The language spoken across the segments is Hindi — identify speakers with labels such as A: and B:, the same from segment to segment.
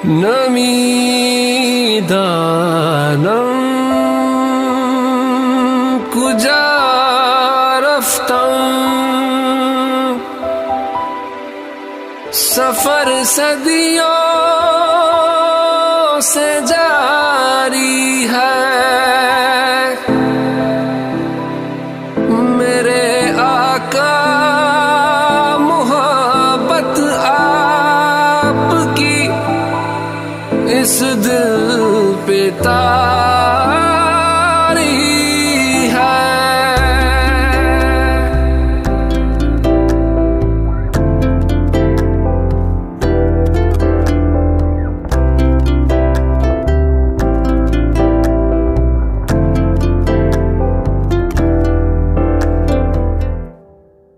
A: नमी दानम कुजा रफ्तम सफर सदियों से जारी है। मेरे आका मोहब्बत आपकी इस दिल पे तारी है।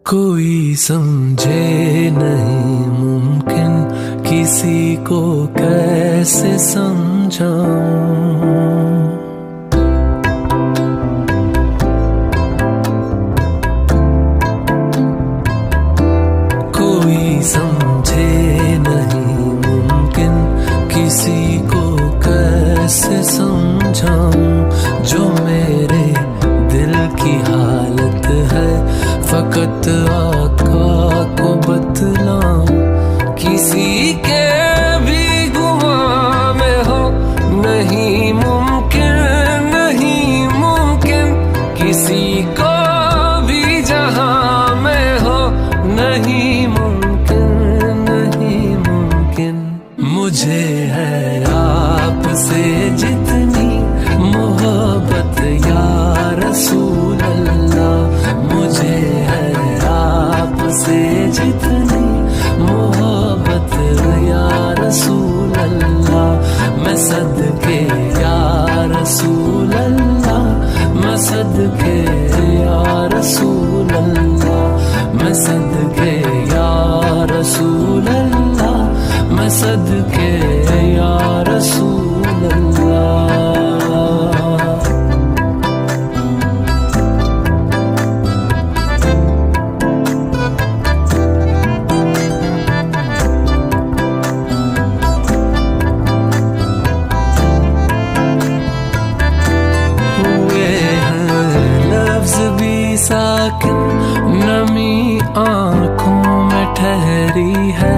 A: कोई समझे नहीं मुमकिन किसी को कैसे समझाऊं। कोई समझे नहीं मुमकिन किसी को कैसे समझाऊं। जो मेरे दिल की हालत है फकत आका को बतलाऊं। किसी के भी गुमां में हो नहीं मुमकिन, नहीं मुमकिन। किसी को भी जहां में हो नहीं मुमकिन, नहीं मुमकिन। मुझे है आपसे जितनी मोहब्बत या रसूल अल्लाह। मुझे है आपसे जितनी मोहब्बत या रसूल अल्लाह। मैं सदके या रसूल अल्लाह, मैं सदके या रसूल अल्लाह। मैं सदके या रसूल अल्लाह, मैं सदके या रसूल अल्लाह। साकिन नमी आँखों में ठहरी है।